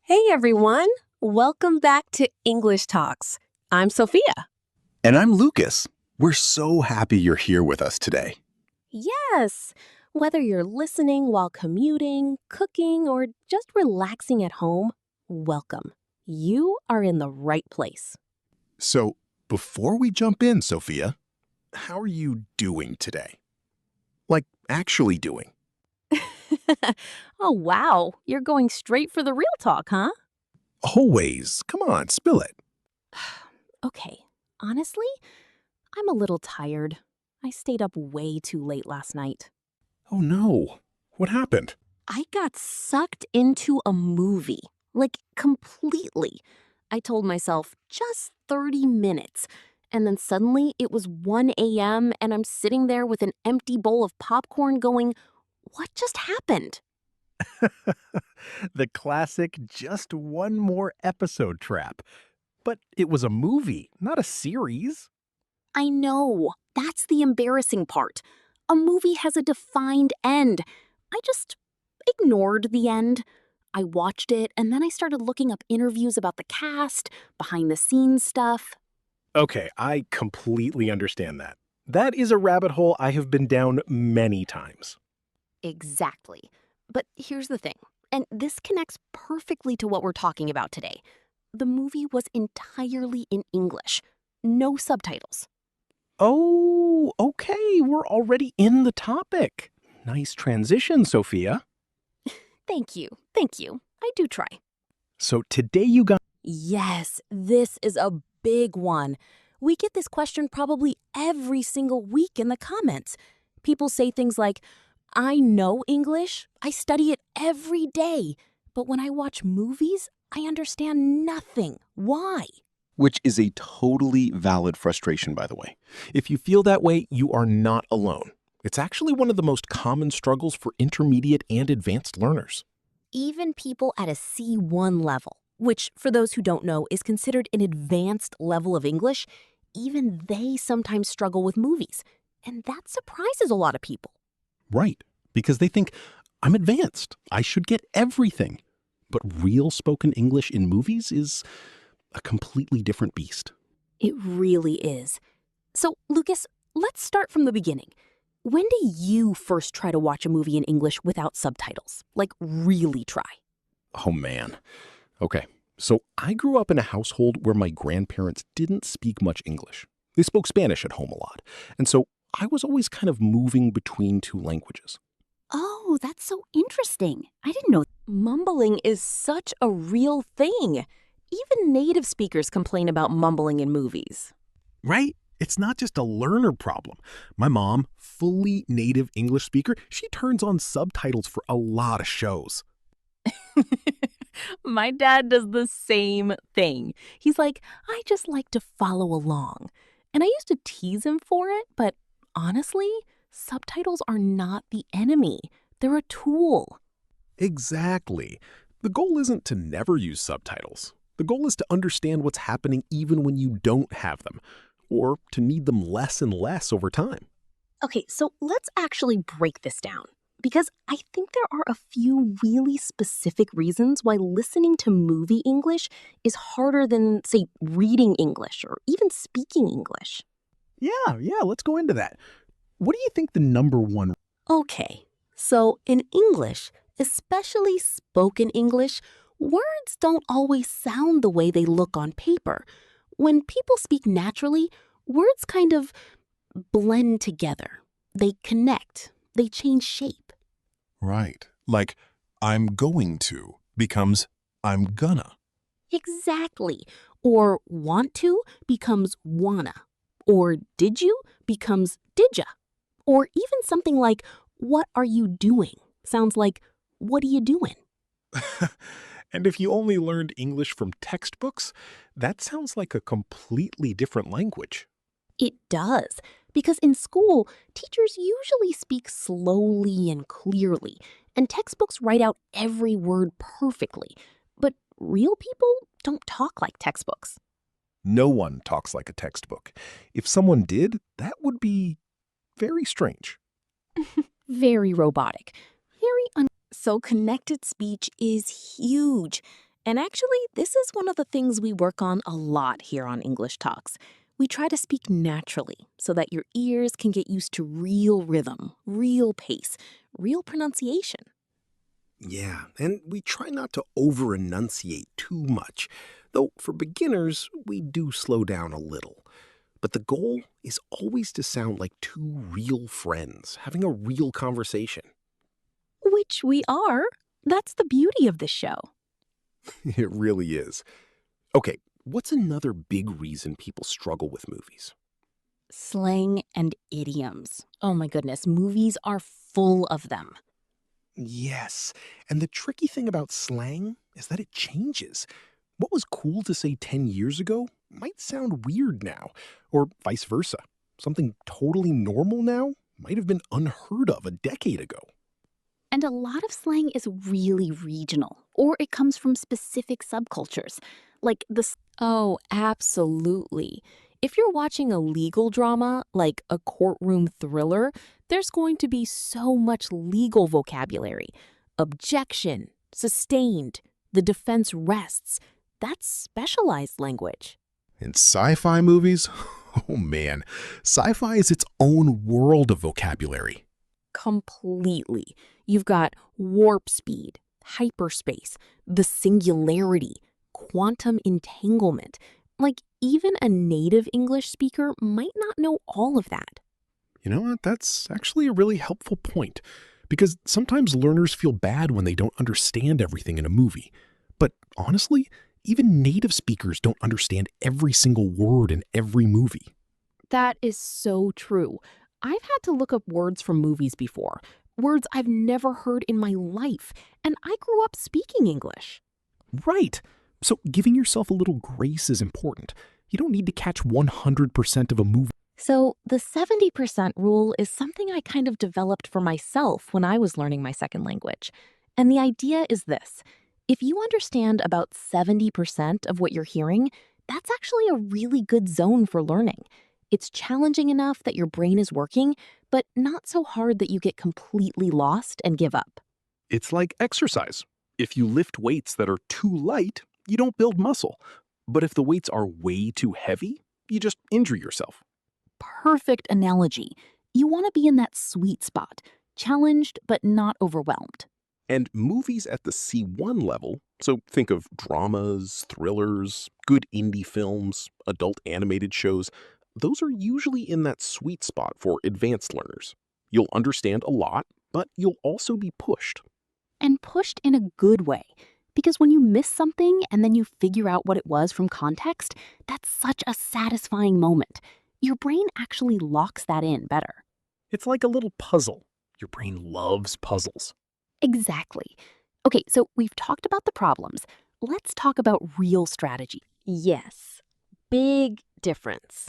Hey everyone, welcome back to English Talks. I'm Sophia. And I'm Lucas. We're so happy you're here with us today. Yes, whether you're listening while commuting, cooking, or just relaxing at home, welcome. You are in the right place. So, before we jump in, Sophia, how are you doing today? Like, actually doing. Oh wow, you're going straight for the real talk, huh? Always. Come on, spill it. Okay, honestly, I'm a little tired. I stayed up way too late last night. Oh no. What happened? I got sucked into a movie, like completely. I told myself just 30 minutes, and then suddenly it was 1 a.m. and I'm sitting there with an empty bowl of popcorn going, what just happened? The classic just one more episode trap. But it was a movie, not a series. I know, that's the embarrassing part. A movie has a defined end. I just ignored the end. I watched it, and then I started looking up interviews about the cast, behind the scenes stuff. Okay, I completely understand that. That is a rabbit hole I have been down many times. Exactly. But here's the thing, and this connects perfectly to what we're talking about today. The movie was entirely in English, no subtitles. Oh, okay, we're already in the topic. Nice transition, Sophia. Thank you, thank you. I do try. So today you got... Yes, this is a big one. We get this question probably every single week in the comments. People say things like, I know English, I study it every day, but when I watch movies, I understand nothing. Why? Which is a totally valid frustration, by the way. If you feel that way, you are not alone. It's actually one of the most common struggles for intermediate and advanced learners. Even people at a C1 level, which for those who don't know is considered an advanced level of English, even they sometimes struggle with movies. And that surprises a lot of people. Right, because they think, I'm advanced, I should get everything. But real spoken English in movies is a completely different beast. It really is. So, Lucas, let's start from the beginning. When did you first try to watch a movie in English without subtitles? Like, really try? Oh man. Okay, so I grew up in a household where my grandparents didn't speak much English. They spoke Spanish at home a lot. And so I was always kind of moving between two languages. Oh, that's so interesting. I didn't know. Mumbling is such a real thing. Even native speakers complain about mumbling in movies. Right? It's not just a learner problem. My mom, fully native English speaker, she turns on subtitles for a lot of shows. My dad does the same thing. He's like, I just like to follow along. And I used to tease him for it, but honestly, subtitles are not the enemy. They're a tool. Exactly. The goal isn't to never use subtitles. The goal is to understand what's happening even when you don't have them, or to need them less and less over time. Okay, so let's actually break this down. Because I think there are a few really specific reasons why listening to movie English is harder than, say, reading English or even speaking English. Yeah, let's go into that. What do you think the number one... Okay, so in English, especially spoken English, words don't always sound the way they look on paper. When people speak naturally, words kind of blend together. They connect. They change shape. Right. Like, I'm going to becomes I'm gonna. Exactly. Or want to becomes wanna. Or did you becomes didya. Or even something like, what are you doing? Sounds like, what are you doing? And if you only learned English from textbooks, that sounds like a completely different language. It does. Because in school, teachers usually speak slowly and clearly, and textbooks write out every word perfectly. But real people don't talk like textbooks. No one talks like a textbook. If someone did, that would be very strange. Very robotic. So connected speech is huge. And actually, this is one of the things we work on a lot here on English Talks. We try to speak naturally so that your ears can get used to real rhythm, real pace, real pronunciation. Yeah, and we try not to over-enunciate too much, though for beginners, we do slow down a little. But the goal is always to sound like two real friends having a real conversation. Which we are. That's the beauty of this show. It really is. Okay, what's another big reason people struggle with movies? Slang and idioms. Oh my goodness, movies are full of them. Yes, and the tricky thing about slang is that it changes. What was cool to say 10 years ago might sound weird now, or vice versa. Something totally normal now might have been unheard of a decade ago. And a lot of slang is really regional, or it comes from specific subcultures. Oh, absolutely. If you're watching a legal drama, like a courtroom thriller, there's going to be so much legal vocabulary. Objection, sustained, the defense rests. That's specialized language. In sci-fi movies, oh man, sci-fi is its own world of vocabulary. Completely. You've got warp speed, hyperspace, the singularity, quantum entanglement. Like, even a native English speaker might not know all of that. You know what? That's actually a really helpful point, because sometimes learners feel bad when they don't understand everything in a movie. But honestly, even native speakers don't understand every single word in every movie. That is so true. I've had to look up words from movies before, words I've never heard in my life, and I grew up speaking English. Right. So giving yourself a little grace is important. You don't need to catch 100% of a movie. So, the 70% rule is something I kind of developed for myself when I was learning my second language. And the idea is this: if you understand about 70% of what you're hearing, that's actually a really good zone for learning. It's challenging enough that your brain is working, but not so hard that you get completely lost and give up. It's like exercise. If you lift weights that are too light, you don't build muscle. But if the weights are way too heavy, you just injure yourself. Perfect analogy. You want to be in that sweet spot, challenged but not overwhelmed. And movies at the C1 level, so think of dramas, thrillers, good indie films, adult animated shows, those are usually in that sweet spot for advanced learners. You'll understand a lot, but you'll also be pushed. And pushed in a good way. Because when you miss something and then you figure out what it was from context, that's such a satisfying moment. Your brain actually locks that in better. It's like a little puzzle. Your brain loves puzzles. Exactly. Okay, so we've talked about the problems. Let's talk about real strategy. Yes, big difference.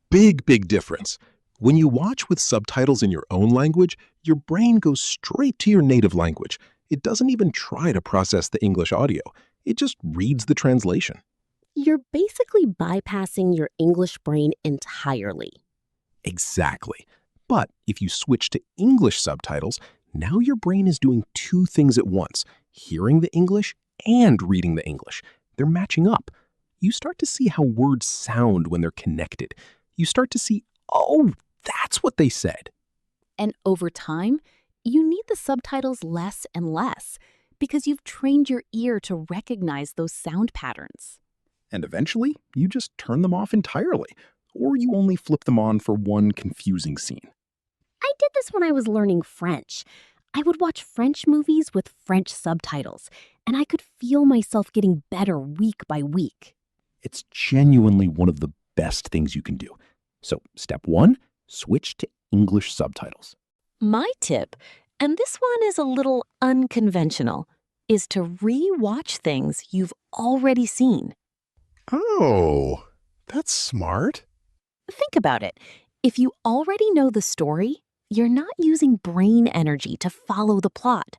Big difference. When you watch with subtitles in your own language, your brain goes straight to your native language. It doesn't even try to process the English audio. It just reads the translation. You're basically bypassing your English brain entirely. Exactly. But if you switch to English subtitles, now your brain is doing two things at once, hearing the English and reading the English. They're matching up. You start to see how words sound when they're connected. You start to see, oh, that's what they said. And over time, you need the subtitles less and less because you've trained your ear to recognize those sound patterns. And eventually, you just turn them off entirely, or you only flip them on for one confusing scene. I did this when I was learning French. I would watch French movies with French subtitles, and I could feel myself getting better week by week. It's genuinely one of the best things you can do. So, step 1, switch to English subtitles. My tip, and this one is a little unconventional, is to re-watch things you've already seen. Oh, that's smart. Think about it. If you already know the story, you're not using brain energy to follow the plot.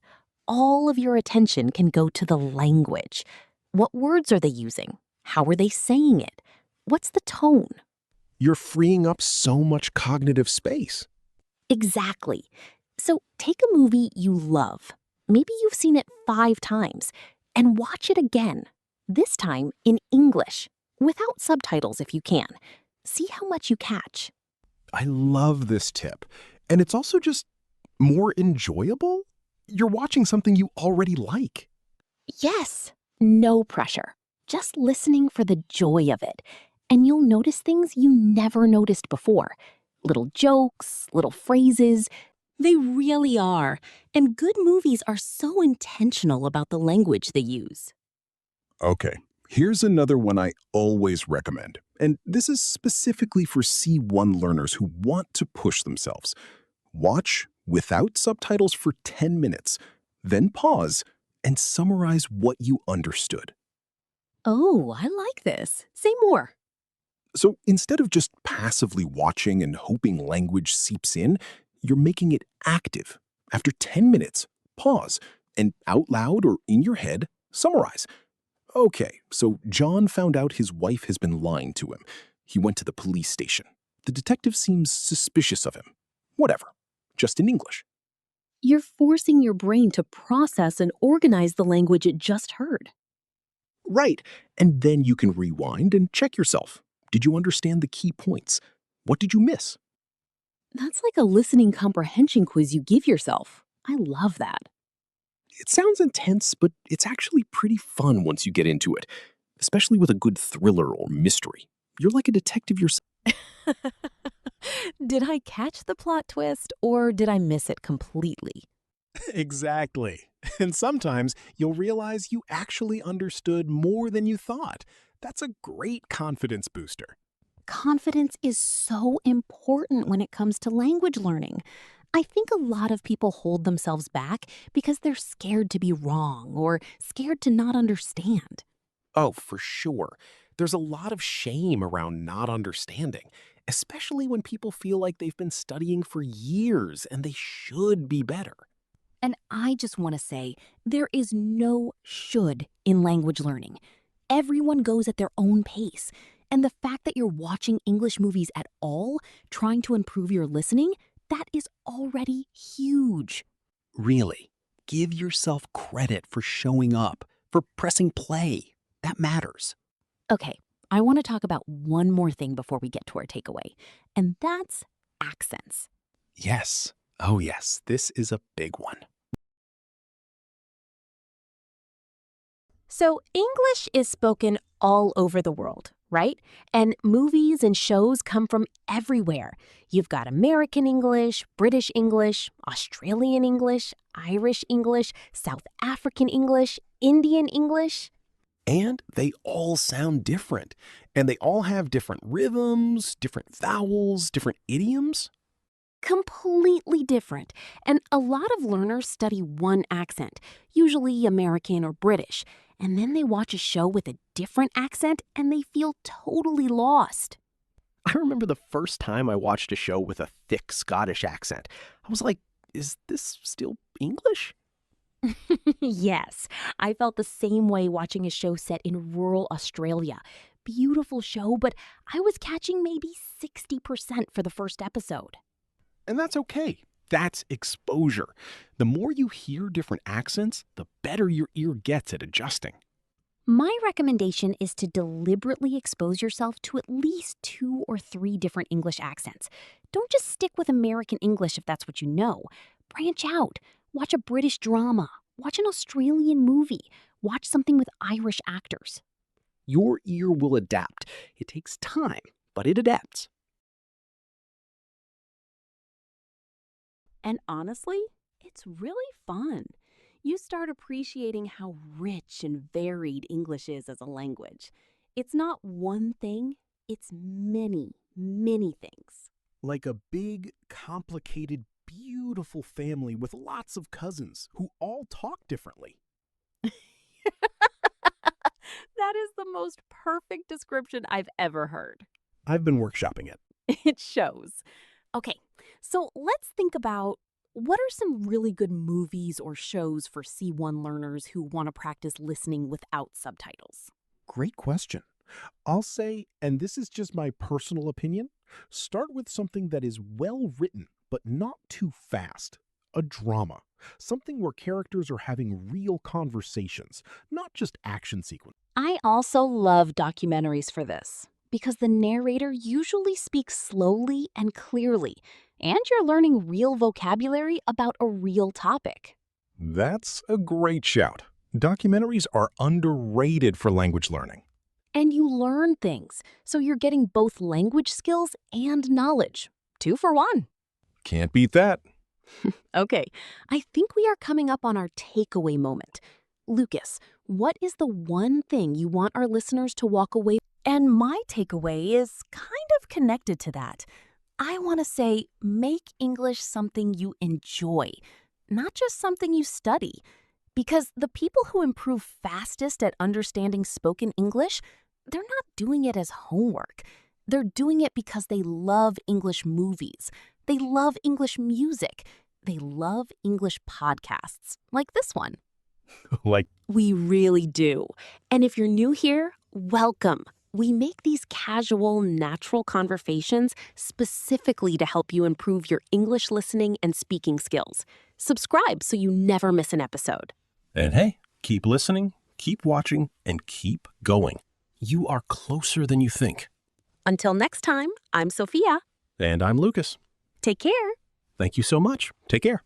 All of your attention can go to the language. What words are they using? How are they saying it? What's the tone? You're freeing up so much cognitive space. Exactly. So take a movie you love. Maybe you've seen it 5 times, and watch it again. This time in English, without subtitles if you can. See how much you catch. I love this tip. And it's also just more enjoyable. You're watching something you already like. Yes, no pressure. Just listening for the joy of it. And you'll notice things you never noticed before. Little jokes, little phrases. They really are. And good movies are so intentional about the language they use. Okay, here's another one I always recommend. And this is specifically for C1 learners who want to push themselves. Watch without subtitles for 10 minutes, then pause and summarize what you understood. Oh, I like this. Say more. So instead of just passively watching and hoping language seeps in, you're making it active. After 10 minutes, pause and out loud or in your head, summarize. Okay, so John found out his wife has been lying to him. He went to the police station. The detective seems suspicious of him. Whatever, just in English. You're forcing your brain to process and organize the language it just heard. Right, and then you can rewind and check yourself. Did you understand the key points? What did you miss? That's like a listening comprehension quiz you give yourself. I love that. It sounds intense, but it's actually pretty fun once you get into it, especially with a good thriller or mystery. You're like a detective yourself. Did I catch the plot twist or did I miss it completely? Exactly. And sometimes you'll realize you actually understood more than you thought. That's a great confidence booster. Confidence is so important when it comes to language learning. I think a lot of people hold themselves back because they're scared to be wrong or scared to not understand. Oh, for sure. There's a lot of shame around not understanding, especially when people feel like they've been studying for years and they should be better. And I just want to say there is no should in language learning. Everyone goes at their own pace. And the fact that you're watching English movies at all, trying to improve your listening, that is already huge. Really, give yourself credit for showing up, for pressing play. That matters. Okay, I want to talk about one more thing before we get to our takeaway, and that's accents. Yes. Oh, yes. This is a big one. So, English is spoken all over the world, right? And movies and shows come from everywhere. You've got American English, British English, Australian English, Irish English, South African English, Indian English. And they all sound different. And they all have different rhythms, different vowels, different idioms. Completely different. And a lot of learners study one accent, usually American or British, and then they watch a show with a different accent and they feel totally lost. I remember the first time I watched a show with a thick Scottish accent. I was like, is this still English? Yes, I felt the same way watching a show set in rural Australia. Beautiful show, but I was catching maybe 60% for the first episode. And that's okay. That's exposure. The more you hear different accents, the better your ear gets at adjusting. My recommendation is to deliberately expose yourself to at least 2 or 3 different English accents. Don't just stick with American English if that's what you know. Branch out. Watch a British drama. Watch an Australian movie. Watch something with Irish actors. Your ear will adapt. It takes time, but it adapts. And honestly, it's really fun. You start appreciating how rich and varied English is as a language. It's not one thing, it's many, many things. Like a big, complicated, beautiful family with lots of cousins who all talk differently. That is the most perfect description I've ever heard. I've been workshopping it. It shows. Okay, so let's think about what are some really good movies or shows for C1 learners who want to practice listening without subtitles? Great question. I'll say, and this is just my personal opinion, start with something that is well written, but not too fast. a drama, something where characters are having real conversations, not just action sequences. I also love documentaries for this because the narrator usually speaks slowly and clearly, and you're learning real vocabulary about a real topic. That's a great shout. Documentaries are underrated for language learning. And you learn things, so you're getting both language skills and knowledge. 2 for 1. Can't beat that. Okay, I think we are coming up on our takeaway moment. Lucas, what is the one thing you want our listeners to walk away? And my takeaway is kind of connected to that. I want to say make English something you enjoy, not just something you study. Because the people who improve fastest at understanding spoken English, they're not doing it as homework. They're doing it because they love English movies. They love English music. They love English podcasts, like this one. Like, We really do. And if you're new here, welcome. We make these casual, natural conversations specifically to help you improve your English listening and speaking skills. Subscribe so you never miss an episode. And hey, keep listening, keep watching, and keep going. You are closer than you think. Until next time, I'm Sophia. and I'm Lucas. Take care. Thank you so much. Take care.